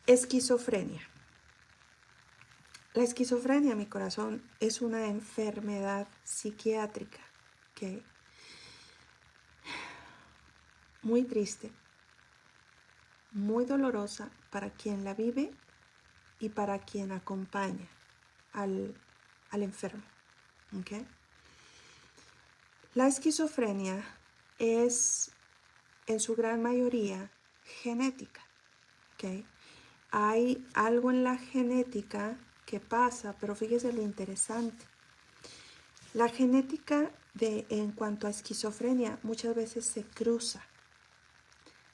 Esquizofrenia. La esquizofrenia, mi corazón, es una enfermedad psiquiátrica, ¿ok? Muy triste, muy dolorosa para quien la vive y para quien acompaña al enfermo, ¿ok? La esquizofrenia es en su gran mayoría genética, ¿ok? Hay algo en la genética que pasa, pero fíjese lo interesante. La genética en cuanto a esquizofrenia muchas veces se cruza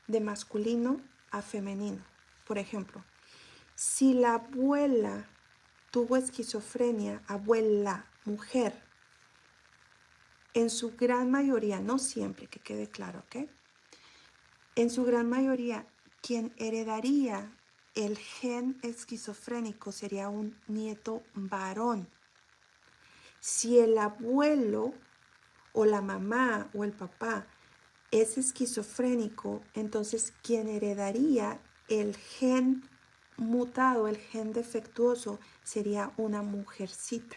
de masculino a femenino. Por ejemplo, si la abuela tuvo esquizofrenia, abuela, mujer, en su gran mayoría, no siempre, que quede claro, ¿ok? En su gran mayoría, quien heredaría el gen esquizofrénico sería un nieto varón. Si el abuelo o la mamá o el papá es esquizofrénico, entonces quien heredaría el gen mutado, el gen defectuoso, sería una mujercita.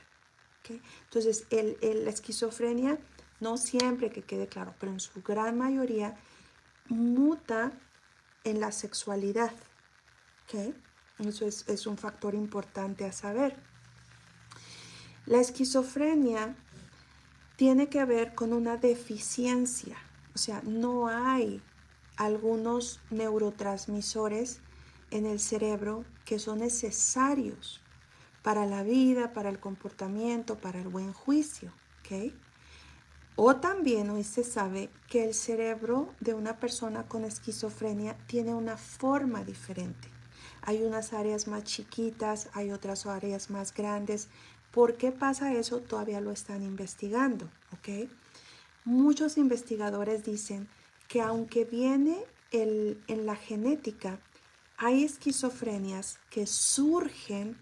¿Okay? Entonces, la esquizofrenia, no siempre, que quede claro, pero en su gran mayoría, muta en la sexualidad. ¿Okay? Eso es un factor importante a saber. La esquizofrenia tiene que ver con una deficiencia, o sea, no hay algunos neurotransmisores en el cerebro que son necesarios para la vida, para el comportamiento, para el buen juicio, ¿ok? O también hoy se sabe que el cerebro de una persona con esquizofrenia tiene una forma diferente. Hay unas áreas más chiquitas, hay otras áreas más grandes. ¿Por qué pasa eso? Todavía lo están investigando, ¿ok? Muchos investigadores dicen que aunque viene en la genética, hay esquizofrenias que surgen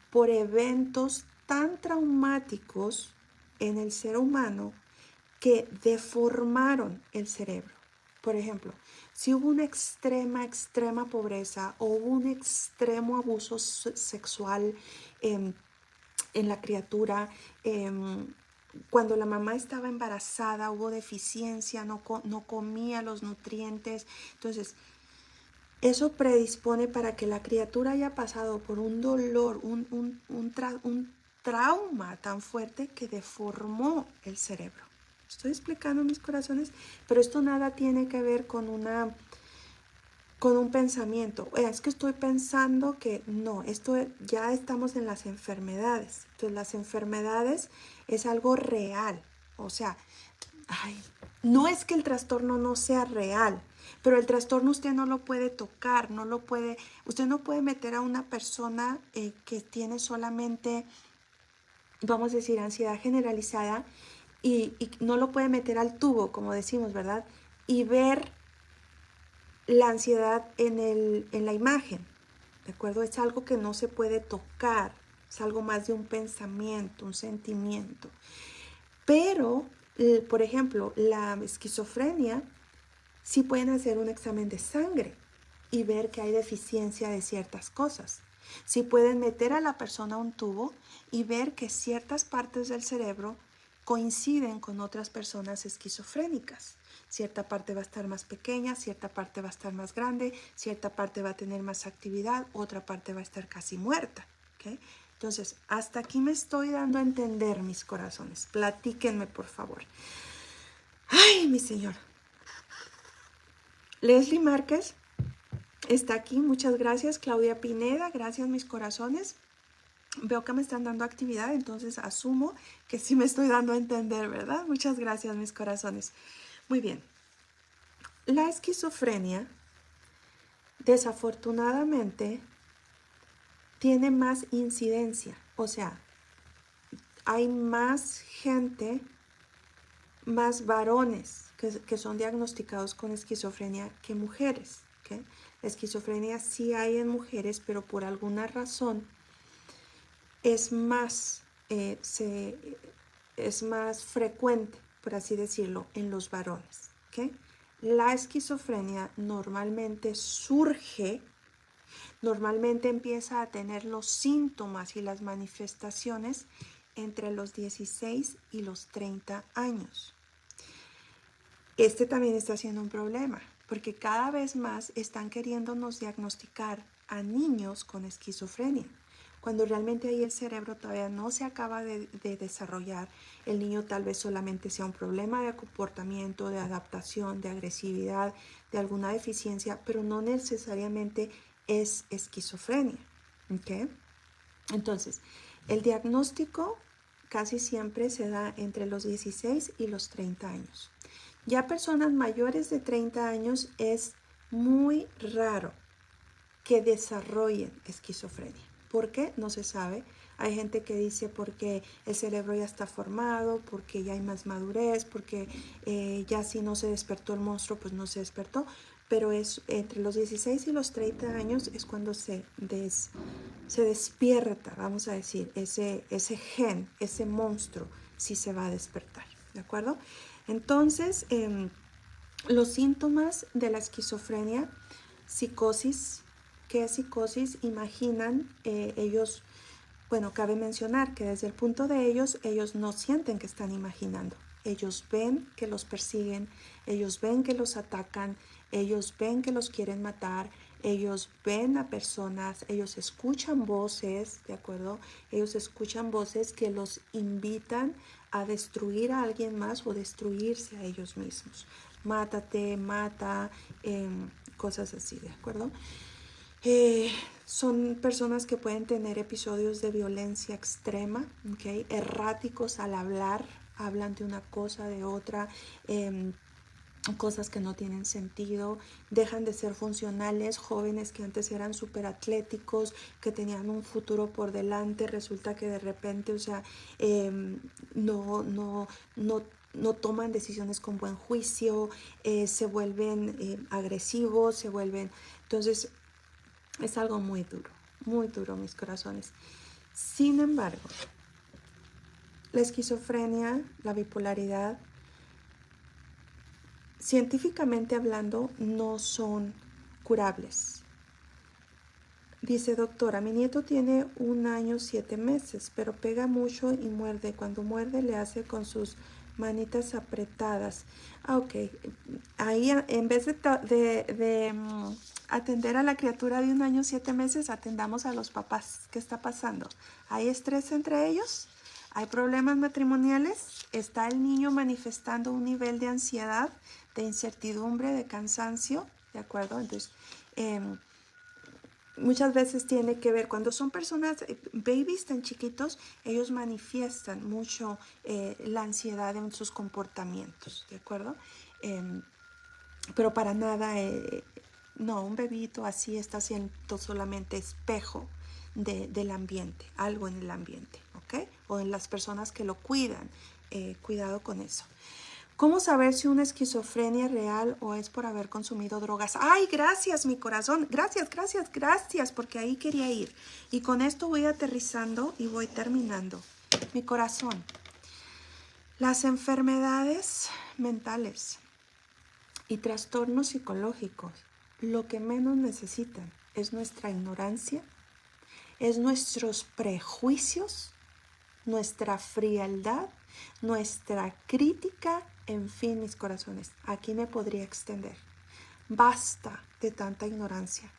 por eventos tan traumáticos en el ser humano que deformaron el cerebro. Por ejemplo, si hubo una extrema pobreza o hubo un extremo abuso sexual en la criatura, cuando la mamá estaba embarazada hubo deficiencia, no comía los nutrientes, entonces eso predispone para que la criatura haya pasado por un dolor, un trauma tan fuerte que deformó el cerebro. Estoy explicando, mis corazones, pero esto nada tiene que ver con un pensamiento. Es que estoy pensando que no, esto ya estamos en las enfermedades. Entonces las enfermedades es algo real. O sea, no es que el trastorno no sea real, pero el trastorno usted no lo puede tocar, usted no puede meter a una persona que tiene solamente, vamos a decir, ansiedad generalizada y no lo puede meter al tubo, como decimos, ¿verdad? Y ver la ansiedad en la imagen, ¿de acuerdo? Es algo que no se puede tocar, es algo más de un pensamiento, un sentimiento. Pero, por ejemplo, la esquizofrenia, sí pueden hacer un examen de sangre y ver que hay deficiencia de ciertas cosas. Sí pueden meter a la persona a un tubo y ver que ciertas partes del cerebro coinciden con otras personas esquizofrénicas. Cierta parte va a estar más pequeña, cierta parte va a estar más grande, cierta parte va a tener más actividad, otra parte va a estar casi muerta. ¿Okay? Entonces, hasta aquí me estoy dando a entender, mis corazones. Platíquenme, por favor. Ay, mi señor. Leslie Márquez está aquí, muchas gracias. Claudia Pineda, gracias, mis corazones. Veo que me están dando actividad, entonces asumo que sí me estoy dando a entender, ¿verdad? Muchas gracias, mis corazones. Muy bien. La esquizofrenia, desafortunadamente, tiene más incidencia. O sea, hay más gente, más varones que son diagnosticados con esquizofrenia que mujeres. ¿Okay? La esquizofrenia sí hay en mujeres, pero por alguna razón es más, es más frecuente, por así decirlo, en los varones. ¿Okay? La esquizofrenia normalmente empieza a tener los síntomas y las manifestaciones entre los 16 y los 30 años. Este también está siendo un problema, porque cada vez más están queriéndonos diagnosticar a niños con esquizofrenia, cuando realmente ahí el cerebro todavía no se acaba de desarrollar. El niño tal vez solamente sea un problema de comportamiento, de adaptación, de agresividad, de alguna deficiencia, pero no necesariamente es esquizofrenia. ¿Okay? Entonces, el diagnóstico casi siempre se da entre los 16 y los 30 años. Ya personas mayores de 30 años es muy raro que desarrollen esquizofrenia. ¿Por qué? No se sabe. Hay gente que dice porque el cerebro ya está formado, porque ya hay más madurez, porque ya si no se despertó el monstruo, pues no se despertó. Pero es entre los 16 y los 30 años es cuando se despierta, vamos a decir, ese gen, ese monstruo, sí se va a despertar. ¿De acuerdo? Entonces, los síntomas de la esquizofrenia, psicosis. ¿Qué es psicosis? Imaginan ellos, bueno, cabe mencionar que desde el punto de ellos no sienten que están imaginando. Ellos ven que los persiguen, ellos ven que los atacan, ellos ven que los quieren matar, ellos ven a personas, ellos escuchan voces, ¿de acuerdo? Ellos escuchan voces que los invitan a destruir a alguien más o destruirse a ellos mismos. Mátate, mata, cosas así, ¿de acuerdo? Son personas que pueden tener episodios de violencia extrema, ¿okay? Erráticos al hablar, hablan de una cosa, de otra, cosas que no tienen sentido, dejan de ser funcionales. Jóvenes que antes eran súper atléticos, que tenían un futuro por delante, resulta que de repente, o sea, no no toman decisiones con buen juicio, se vuelven agresivos, se vuelven... Entonces, es algo muy duro, mis corazones. Sin embargo, la esquizofrenia, la bipolaridad, científicamente hablando, no son curables. Dice: doctora, mi nieto tiene 1 año 7 meses, pero pega mucho y muerde. Cuando muerde le hace con sus manitas apretadas. Ok. Ahí en vez de atender a la criatura de 1 año 7 meses, atendamos a los papás. ¿Qué está pasando? ¿Hay estrés entre ellos? ¿Hay problemas matrimoniales? ¿Está el niño manifestando un nivel de ansiedad, de incertidumbre, de cansancio? ¿De acuerdo? Entonces, muchas veces tiene que ver, cuando son personas, babies tan chiquitos, ellos manifiestan mucho la ansiedad en sus comportamientos, ¿de acuerdo? Pero para nada, no, un bebito así está siendo solamente espejo del ambiente, algo en el ambiente, ¿ok? O en las personas que lo cuidan, cuidado con eso. ¿Cómo saber si una esquizofrenia es real o es por haber consumido drogas? ¡Ay, gracias, mi corazón! Gracias, porque ahí quería ir. Y con esto voy aterrizando y voy terminando. Mi corazón. Las enfermedades mentales y trastornos psicológicos, lo que menos necesitan es nuestra ignorancia, es nuestros prejuicios, nuestra frialdad, nuestra crítica, en fin, mis corazones, aquí me podría extender. Basta de tanta ignorancia.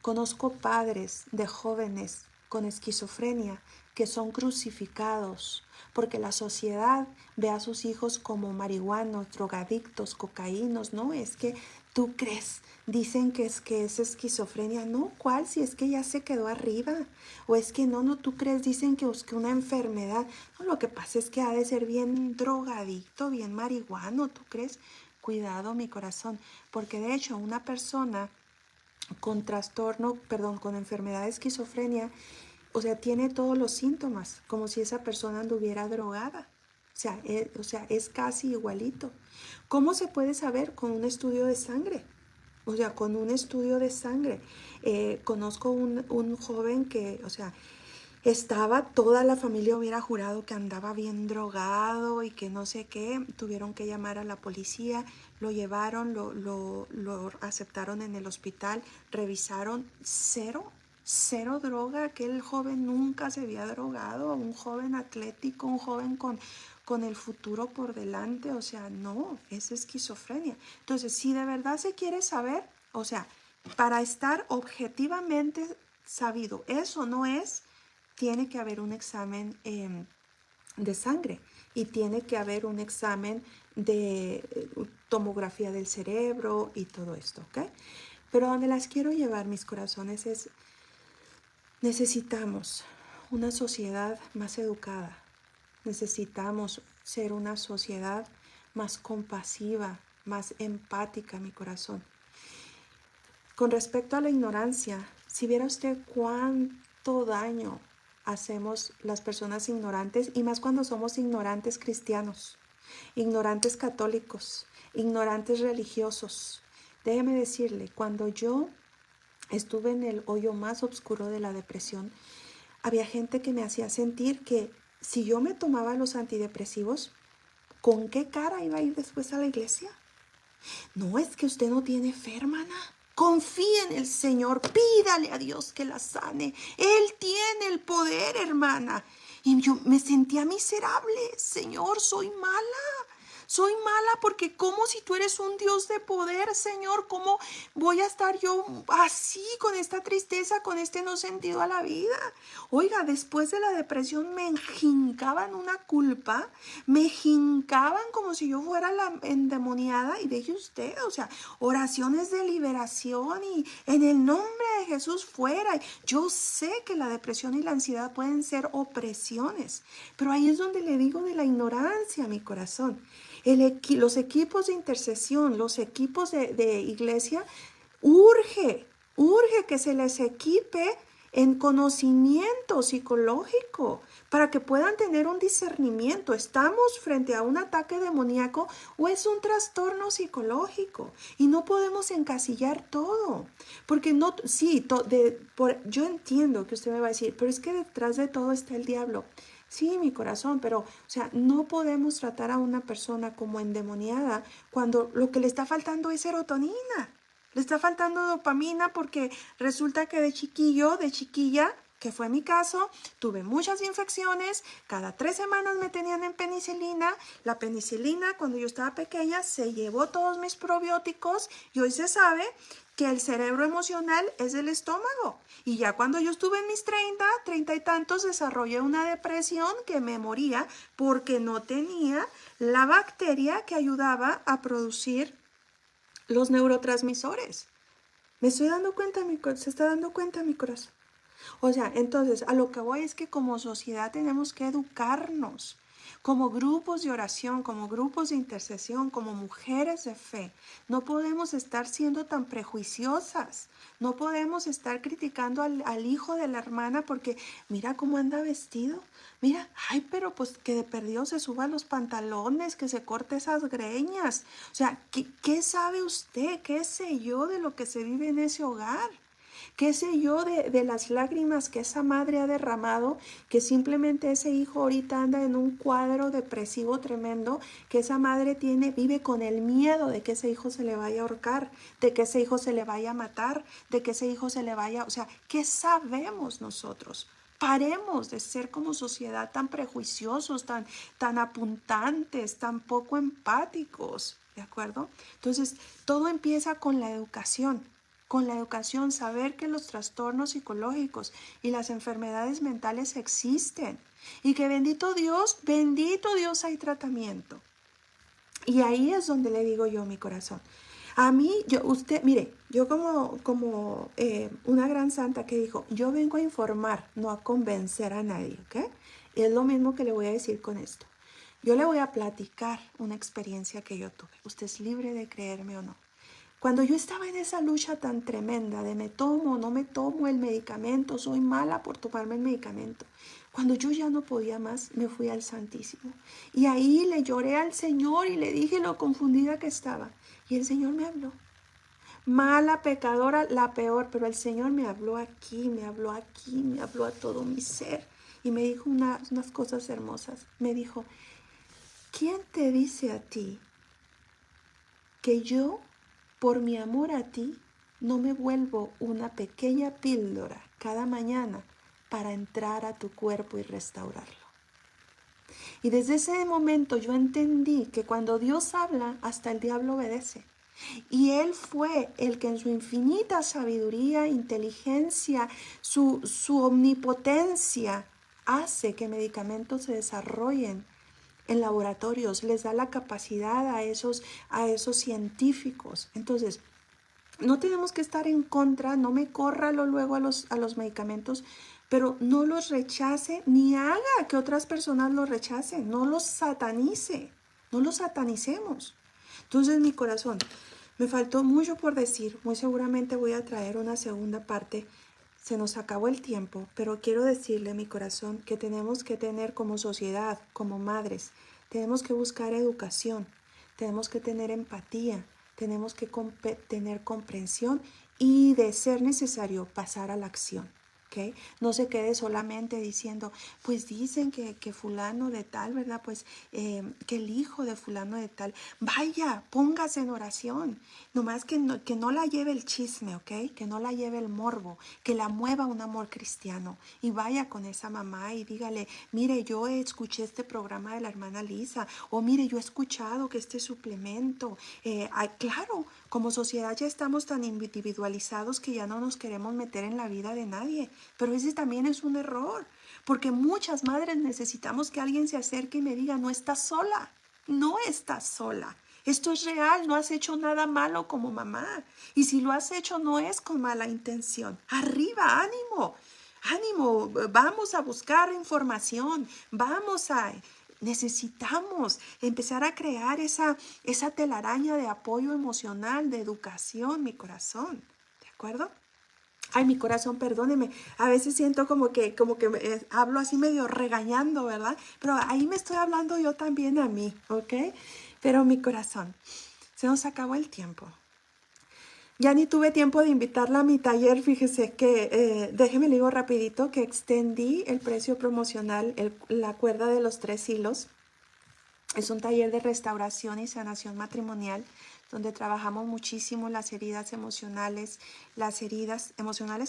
Conozco padres de jóvenes con esquizofrenia que son crucificados porque la sociedad ve a sus hijos como marihuanos, drogadictos, cocaínos. No, es que tú crees, dicen que es esquizofrenia. No, ¿cuál? Si es que ya se quedó arriba. O es que no, tú crees, dicen que es que una enfermedad. No, lo que pasa es que ha de ser bien drogadicto, bien marihuano, ¿tú crees? Cuidado, mi corazón, porque de hecho una persona con con enfermedad de esquizofrenia, o sea, tiene todos los síntomas, como si esa persona anduviera drogada. O sea, es casi igualito. ¿Cómo se puede saber? Con un estudio de sangre. O sea, con un estudio de sangre. Conozco un joven que, o sea, toda la familia hubiera jurado que andaba bien drogado y que no sé qué. Tuvieron que llamar a la policía, lo llevaron, lo aceptaron en el hospital, revisaron, cero droga. Aquel joven nunca se había drogado, un joven atlético, un joven con el futuro por delante. O sea, no, es esquizofrenia. Entonces, si de verdad se quiere saber, o sea, para estar objetivamente sabido, eso no es, tiene que haber un examen de sangre y tiene que haber un examen de tomografía del cerebro y todo esto, ¿ok? Pero donde las quiero llevar, mis corazones, es: necesitamos una sociedad más educada, necesitamos ser una sociedad más compasiva, más empática, mi corazón. Con respecto a la ignorancia, si viera usted cuánto daño hacemos las personas ignorantes, y más cuando somos ignorantes cristianos, ignorantes católicos, ignorantes religiosos. Déjeme decirle, cuando yo estuve en el hoyo más oscuro de la depresión, había gente que me hacía sentir que si yo me tomaba los antidepresivos, ¿con qué cara iba a ir después a la iglesia? No, es que usted no tiene fe, hermana. Confíe en el Señor, pídale a Dios que la sane. Él tiene el poder, hermana. Y yo me sentía miserable. Señor, soy mala. Soy mala porque como si tú eres un Dios de poder, Señor, ¿cómo voy a estar yo así, con esta tristeza, con este no sentido a la vida? Oiga, después de la depresión me jincaban una culpa, me jincaban como si yo fuera la endemoniada, y deje usted, o sea, oraciones de liberación y en el nombre de Jesús fuera. Yo sé que la depresión y la ansiedad pueden ser opresiones, pero ahí es donde le digo de la ignorancia, mi corazón. Los equipos de intercesión, los equipos de iglesia, urge que se les equipe en conocimiento psicológico para que puedan tener un discernimiento. ¿Estamos frente a un ataque demoníaco o es un trastorno psicológico? Y no podemos encasillar todo, porque no, sí, yo entiendo que usted me va a decir, pero es que detrás de todo está el diablo. Sí, mi corazón, pero, o sea, no podemos tratar a una persona como endemoniada cuando lo que le está faltando es serotonina. Le está faltando dopamina porque resulta que de chiquillo, de chiquilla, que fue mi caso, tuve muchas infecciones, cada 3 semanas me tenían en penicilina, la penicilina cuando yo estaba pequeña se llevó todos mis probióticos y hoy se sabe que el cerebro emocional es el estómago. Y ya cuando yo estuve en mis 30 y tantos, desarrollé una depresión que me moría porque no tenía la bacteria que ayudaba a producir los neurotransmisores. Me estoy dando cuenta, se está dando cuenta mi corazón. O sea, entonces, a lo que voy es que como sociedad tenemos que educarnos, como grupos de oración, como grupos de intercesión, como mujeres de fe. No podemos estar siendo tan prejuiciosas, no podemos estar criticando al hijo de la hermana porque mira cómo anda vestido. Mira, ay, pero pues que de perdido se suban los pantalones, que se corte esas greñas. O sea, ¿qué sabe usted? ¿Qué sé yo de lo que se vive en ese hogar? ¿Qué sé yo de las lágrimas que esa madre ha derramado? Que simplemente ese hijo ahorita anda en un cuadro depresivo tremendo, que esa madre vive con el miedo de que ese hijo se le vaya a ahorcar, de que ese hijo se le vaya a matar, de que ese hijo se le vaya, o sea, ¿qué sabemos nosotros? Paremos de ser como sociedad tan prejuiciosos, tan apuntantes, tan poco empáticos, ¿de acuerdo? Entonces, todo empieza con la educación. Con la educación, saber que los trastornos psicológicos y las enfermedades mentales existen y que bendito Dios hay tratamiento. Y ahí es donde le digo yo mi corazón. A mí, mire, yo como una gran santa que dijo, yo vengo a informar, no a convencer a nadie, ¿ok? Y es lo mismo que le voy a decir con esto. Yo le voy a platicar una experiencia que yo tuve. Usted es libre de creerme o no. Cuando yo estaba en esa lucha tan tremenda de me tomo o no me tomo el medicamento, soy mala por tomarme el medicamento. Cuando yo ya no podía más, me fui al Santísimo. Y ahí le lloré al Señor y le dije lo confundida que estaba. Y el Señor me habló. Mala, pecadora, la peor, pero el Señor me habló aquí, me habló aquí, me habló a todo mi ser. Y me dijo unas cosas hermosas. Me dijo, ¿quién te dice a ti que yo, por mi amor a ti, no me vuelvo una pequeña píldora cada mañana para entrar a tu cuerpo y restaurarlo? Y desde ese momento yo entendí que cuando Dios habla, hasta el diablo obedece. Y Él fue el que en su infinita sabiduría, inteligencia, su omnipotencia, hace que medicamentos se desarrollen en laboratorios, les da la capacidad a esos científicos. Entonces, no tenemos que estar en contra, no me corra luego a los medicamentos, pero no los rechace ni haga que otras personas los rechacen, no los satanice, no los satanicemos. Entonces, mi corazón, me faltó mucho por decir, muy seguramente voy a traer una segunda parte. Se nos acabó el tiempo, pero quiero decirle, mi corazón, que tenemos que tener como sociedad, como madres, tenemos que buscar educación, tenemos que tener empatía, tenemos que tener comprensión y, de ser necesario, pasar a la acción. ¿Okay? No se quede solamente diciendo, pues dicen que fulano de tal, ¿verdad? Pues que el hijo de fulano de tal. Vaya, póngase en oración. Nomás que no la lleve el chisme, ¿ok? Que no la lleve el morbo, que la mueva un amor cristiano. Y vaya con esa mamá y dígale, mire, yo escuché este programa de la hermana Lisa, o mire, yo he escuchado que este suplemento, claro, como sociedad ya estamos tan individualizados que ya no nos queremos meter en la vida de nadie. Pero ese también es un error, porque muchas madres necesitamos que alguien se acerque y me diga, no estás sola, no estás sola. Esto es real, no has hecho nada malo como mamá. Y si lo has hecho no es con mala intención. Arriba, ánimo, ánimo, vamos a buscar información, necesitamos empezar a crear esa telaraña de apoyo emocional, de educación, mi corazón. ¿De acuerdo? Ay, mi corazón, perdóneme. A veces siento como que hablo así medio regañando, ¿verdad? Pero ahí me estoy hablando yo también a mí, ¿ok? Pero mi corazón, se nos acabó el tiempo. Ya ni tuve tiempo de invitarla a mi taller. Fíjese que, déjeme le digo rapidito, que extendí el precio promocional, la cuerda de los 3 hilos. Es un taller de restauración y sanación matrimonial donde trabajamos muchísimo las heridas emocionales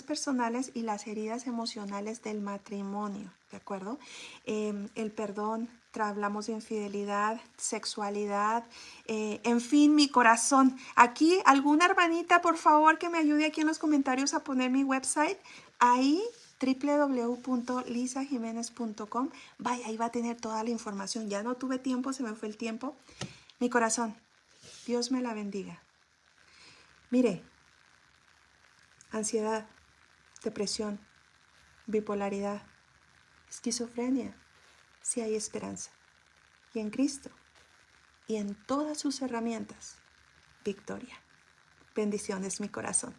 personales y las heridas emocionales del matrimonio, ¿de acuerdo? El perdón, hablamos de infidelidad, sexualidad, en fin, mi corazón. Aquí, alguna hermanita, por favor, que me ayude aquí en los comentarios a poner mi website. Ahí www.lisajimenez.com. Vaya, ahí va a tener toda la información. Ya no tuve tiempo, se me fue el tiempo. Mi corazón, Dios me la bendiga. Mire, ansiedad, depresión, bipolaridad, esquizofrenia, sí hay esperanza. Y en Cristo y en todas sus herramientas, victoria. Bendiciones, mi corazón.